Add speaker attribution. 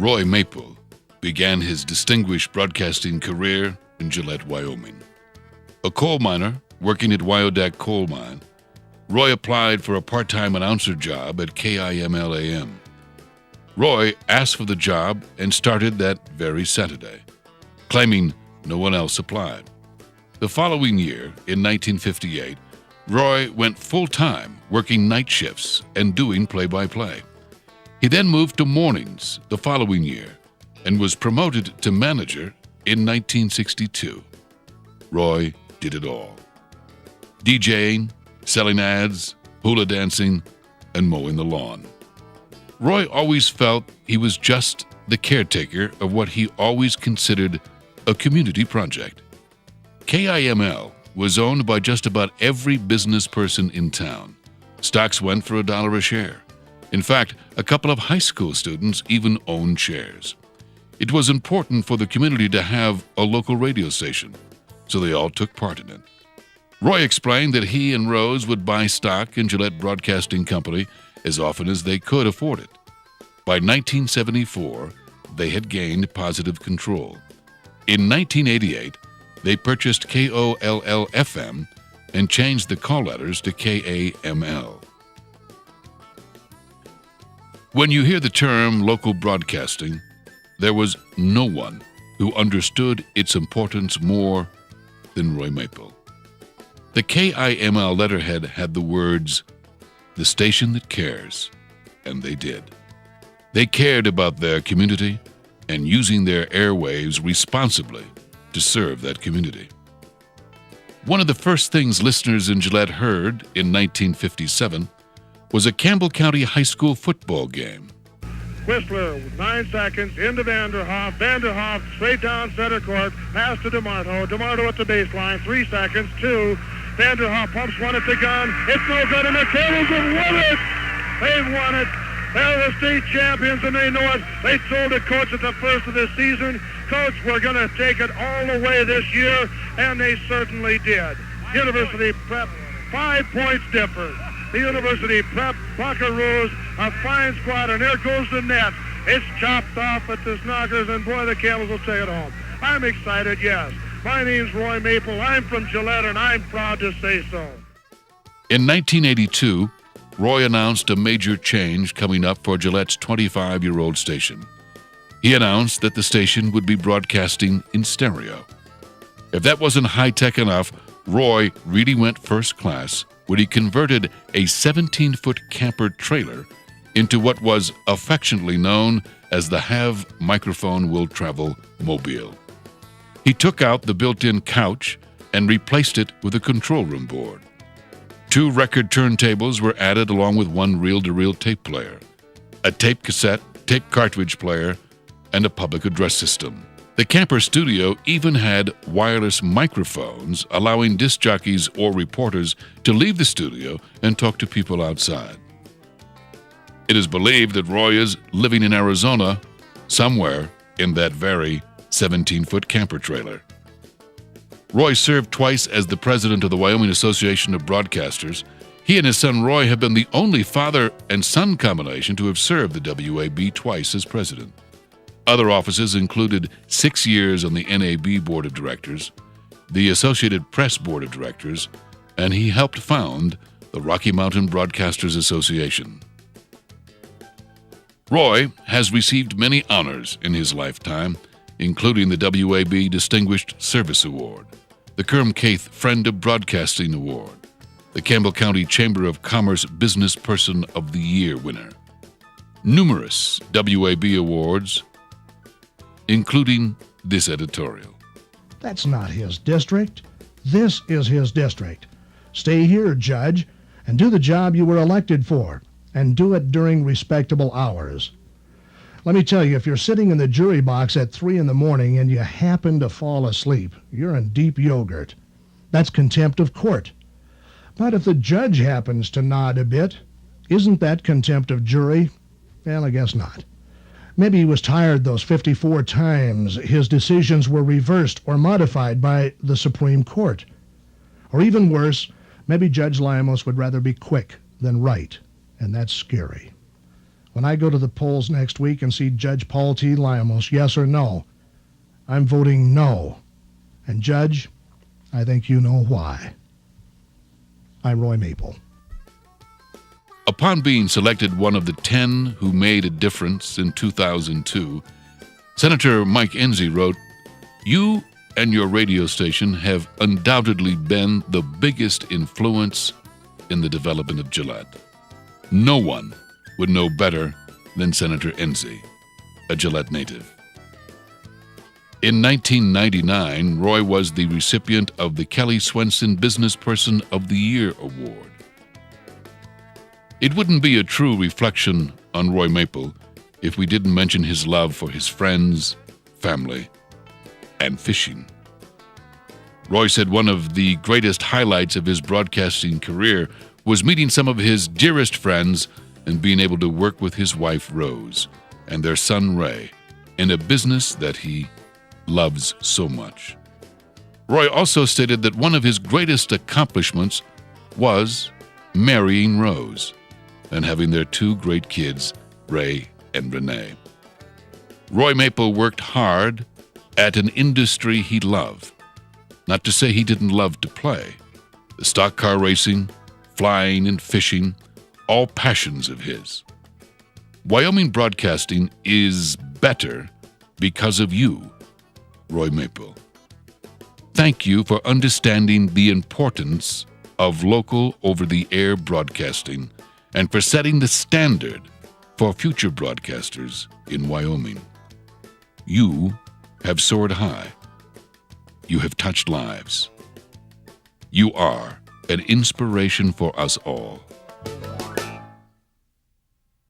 Speaker 1: Roy Mapel began his distinguished broadcasting career in Gillette, Wyoming. A coal miner working at Wyodak Coal Mine, Roy applied for a part-time announcer job at KIML-AM. Roy asked for the job and started that very Saturday, claiming no one else applied. The following year, in 1958, Roy went full-time, working night shifts and doing play-by-play. He then moved to mornings the following year and was promoted to manager in 1962. Roy did it all: DJing, selling ads, hula dancing, and mowing the lawn. Roy always felt he was just the caretaker of what he always considered a community project. KIML was owned by just about every business person in town. Stocks went for $1 a share. In fact, a couple of high school students even owned shares. It was important for the community to have a local radio station, so they all took part in it. Roy explained that he and Rose would buy stock in Gillette Broadcasting Company as often as they could afford it. By 1974, they had gained positive control. In 1988, they purchased KOLL-FM and changed the call letters to KAML. When you hear the term local broadcasting, there was no one who understood its importance more than Roy Mapel. The KIML letterhead had the words, "The station that cares," and they did. They cared about their community and using their airwaves responsibly to serve that community. One of the first things listeners in Gillette heard in 1957 was a Campbell County High School football game.
Speaker 2: Whistler, 9 seconds, into Vanderhoff. Vanderhoff straight down center court, pass to DeMarto. DeMarto at the baseline, 3 seconds, 2. Vanderhoff pumps one at the gun. It's no good, and the Cables have won it! They've won it! They're the state champions, and they know it. They told the coach at the first of the season, "Coach, we're going to take it all the way this year," and they certainly did. University Prep, 5 points difference. The University Prep Buckaroos, a fine squad, and there goes the net. It's chopped off at the Snockers, and boy, the Camels will take it home. I'm excited, yes. My name's Roy Mapel. I'm from Gillette, and I'm proud to say so.
Speaker 1: In 1982, Roy announced a major change coming up for Gillette's 25-year-old station. He announced that the station would be broadcasting in stereo. If that wasn't high-tech enough, Roy really went first class when he converted a 17-foot camper trailer into what was affectionately known as the Have Microphone Will Travel Mobile. He took out the built-in couch and replaced it with a control room board. 2 record turntables were added along with 1 reel-to-reel tape player, a tape cassette, tape cartridge player, and a public address system. The camper studio even had wireless microphones, allowing disc jockeys or reporters to leave the studio and talk to people outside. It is believed that Roy is living in Arizona, somewhere in that very 17-foot camper trailer. Roy served twice as the president of the Wyoming Association of Broadcasters. He and his son Roy have been the only father and son combination to have served the WAB twice as president. Other offices included 6 years on the NAB Board of Directors, the Associated Press Board of Directors, and he helped found the Rocky Mountain Broadcasters Association. Roy has received many honors in his lifetime, including the WAB Distinguished Service Award, the Kerm Caith Friend of Broadcasting Award, the Campbell County Chamber of Commerce Business Person of the Year winner, numerous WAB awards, including this editorial.
Speaker 3: That's not his district. This is his district. Stay here, Judge, and do the job you were elected for, and do it during respectable hours. Let me tell you, if you're sitting in the jury box at 3 in the morning and you happen to fall asleep, you're in deep yogurt. That's contempt of court. But if the judge happens to nod a bit, isn't that contempt of jury? Well, I guess not. Maybe he was tired those 54 times his decisions were reversed or modified by the Supreme Court. Or even worse, maybe Judge Lamos would rather be quick than right, and that's scary. When I go to the polls next week and see Judge Paul T. Lymos, yes or no, I'm voting no. And Judge, I think you know why. I'm Roy Mapel.
Speaker 1: Upon being selected one of the 10 who made a difference in 2002, Senator Mike Enzi wrote, "You and your radio station have undoubtedly been the biggest influence in the development of Gillette. No one would know better than Senator Enzi, a Gillette native." In 1999, Roy was the recipient of the Kelly Swenson Business Person of the Year Award. It wouldn't be a true reflection on Roy Mapel if we didn't mention his love for his friends, family, and fishing. Roy said one of the greatest highlights of his broadcasting career was meeting some of his dearest friends and being able to work with his wife, Rose, and their son, Ray, in a business that he loves so much. Roy also stated that one of his greatest accomplishments was marrying Rose and having their 2 great kids, Ray and Renee. Roy Mapel worked hard at an industry he loved. Not to say he didn't love to play. The stock car racing, flying, and fishing, all passions of his. Wyoming broadcasting is better because of you, Roy Mapel. Thank you for understanding the importance of local over-the-air broadcasting and for setting the standard for future broadcasters in Wyoming. You have soared high. You have touched lives. You are an inspiration for us all.